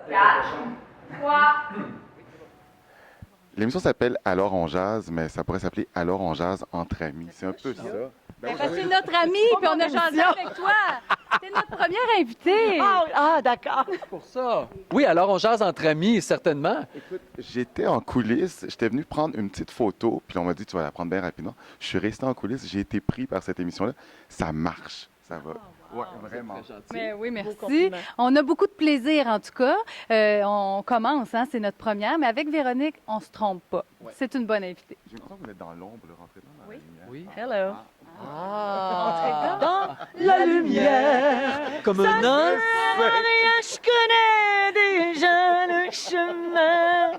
4, 3. L'émission s'appelle Alors on jase, mais ça pourrait s'appeler Alors on jase entre amis. C'est un peu ça. Parce que c'est notre ami, puis on a jasé avec toi. C'est notre première invitée. D'accord. Pour ça. Oui, alors on jase entre amis, certainement. Écoute, j'étais en coulisses, j'étais venu prendre une petite photo, puis on m'a dit tu vas la prendre bien rapidement. Je suis resté en coulisses, j'ai été pris par cette émission-là. Ça marche, ça va. Ouais, vraiment. Très gentil. Mais oui, merci. compliment. On a beaucoup de plaisir, en tout cas. On commence, hein, c'est notre première, mais avec Véronique, on se trompe pas. Ouais. C'est une bonne invitée. J'ai l'impression que vous êtes dans l'ombre, là, rentrez dans la lumière. Oui. Hello. Ah! Dans la lumière, Comme un an. je connais déjà le chemin.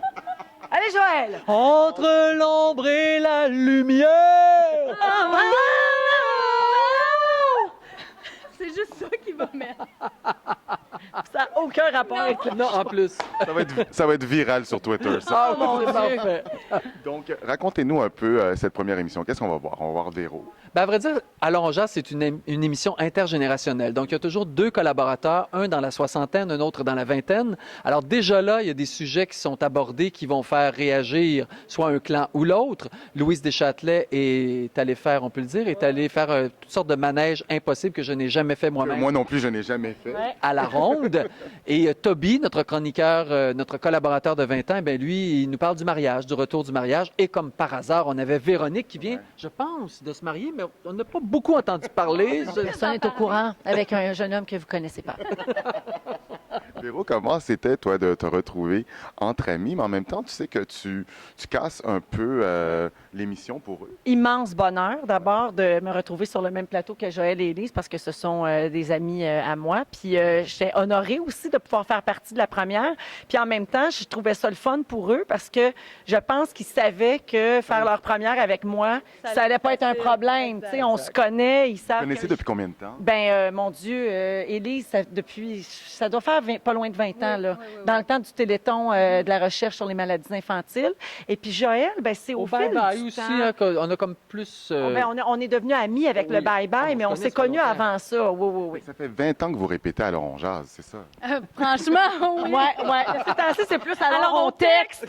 Allez, Joël. Entre l'ombre et la lumière. C'est juste ça qui va mettre. Ça n'a aucun rapport avec le... Non, en plus. Ça va être viral sur Twitter, ça. Ah, mon Dieu. Parfait. Donc, racontez-nous un peu cette première émission. Qu'est-ce qu'on va voir? On va voir Véro. Ben, à vrai dire, Alors on jase, c'est une émission intergénérationnelle. Donc, il y a toujours deux collaborateurs, un dans la soixantaine, un autre dans la vingtaine. Alors, déjà là, il y a des sujets qui sont abordés qui vont faire réagir soit un clan ou l'autre. Louise Deschâtelet est allée faire, on peut le dire, est allée faire toutes sortes de manèges impossibles que je n'ai jamais fait moi-même. Moi non plus, je n'ai jamais fait. Ouais. À la ronde. Et Toby, notre chroniqueur, notre collaborateur de 20 ans, ben lui, il nous parle du mariage, du retour du mariage. Et comme par hasard, on avait Véronique qui vient, Ouais. je pense, de se marier, mais on n'a pas beaucoup entendu parler. Personne n'est au courant avec un jeune homme que vous ne connaissez pas. Véro, comment c'était, toi, de te retrouver entre amis, mais en même temps, tu sais que tu casses un peu l'émission pour eux. Immense bonheur, d'abord, de me retrouver sur le même plateau que Joël et Élise, parce que ce sont des amis à moi. Puis j'étais honorée aussi de pouvoir faire partie de la première. Puis en même temps, je trouvais ça le fun pour eux, parce que je pense qu'ils savaient que faire leur première avec moi, ça allait pas être un problème. Tu sais, on se connaît, ils savent. Vous connaissez que depuis combien de temps? Ben, mon Dieu, Élise, ça doit faire pas loin de 20 ans, là, dans le temps du Téléthon de la recherche sur les maladies infantiles. Et puis Joël, ben, c'est au Au fil bye-bye du aussi, temps. hein, on a comme plus... Ben, on est devenus amis avec Oui. le bye-bye, mais On on se s'est connaît, connus ça fait longtemps. avant ça. Oui, oui, oui. Ça fait 20 ans que vous répétez Alors on jase, c'est ça? Franchement, oui. Ouais. Ces temps-ci, c'est plus alors, Alors, on on texte.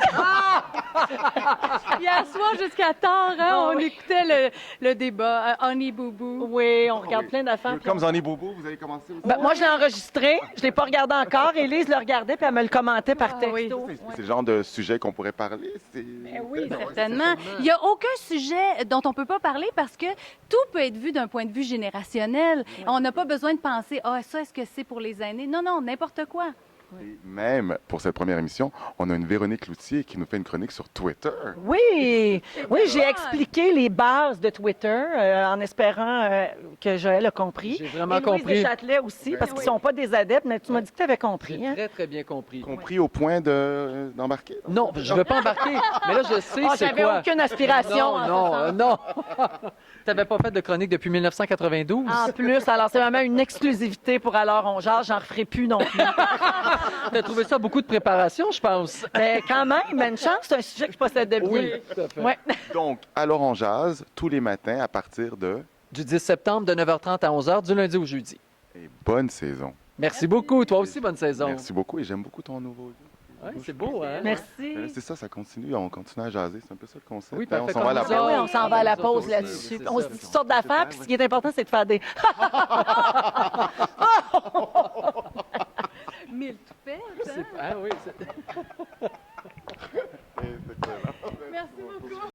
Hier soir, jusqu'à tard, hein, on écoutait le débat. Honey Boubou. Oui, on regarde plein d'affaires. puis Comme on- Zanny Bobo, vous avez commencé aussi? Ben, moi, je l'ai enregistré. Je ne l'ai pas regardé encore. Élise le regardait, puis elle me le commentait par Ah, texto. oui. C'est le genre de sujet qu'on pourrait parler. oui, Certainement. Il n'y a aucun sujet dont on ne peut pas parler parce que tout peut être vu d'un point de vue générationnel. On n'a pas besoin de penser, ça, est-ce que c'est pour les aînés? Non, non, n'importe quoi. Et même pour cette première émission, on a une Véronique Loutier qui nous fait une chronique sur Twitter. Oui, j'ai expliqué les bases de Twitter en espérant que Joël a compris. J'ai vraiment Et Louise compris. Deschâtelet aussi, parce qu'ils ne sont pas des adeptes, mais tu m'as dit que tu avais compris. J'ai Hein? très, très bien compris. Compris au point d'embarquer? Non, je ne veux pas embarquer, mais là, je sais c'est J'avais quoi. aucune aspiration. en ce Non, sens. non. Tu n'avais pas fait de chronique depuis 1992? En plus, alors c'est vraiment une exclusivité pour Alors on jase, j'en referai plus non plus. Tu as trouvé ça beaucoup de préparation, je pense. Mais quand même, mais une chance, c'est un sujet que je possédais bien. Oui, tout à fait. Ouais. Donc, Alors on jase, tous les matins à partir de... Du 10 septembre, de 9h30 à 11h, du lundi au jeudi. Et bonne saison. Merci beaucoup. Toi aussi, bonne saison. Merci beaucoup et j'aime beaucoup ton nouveau lieu. Ouais, c'est beau, hein? Merci. Mais là, c'est ça, ça continue. On continue à jaser. C'est un peu ça le concept. Oui, Hein, on parfait, s'en va à la comme ça. pause. Oui, on s'en va à la Ça, pause aussi, là-dessus. c'est On ça. se dit toutes sortes d'affaires, puis ce qui est important, c'est de faire des... Mille toupettes, hein? Ah oui, c'est... Et c'est excellent. Merci beaucoup.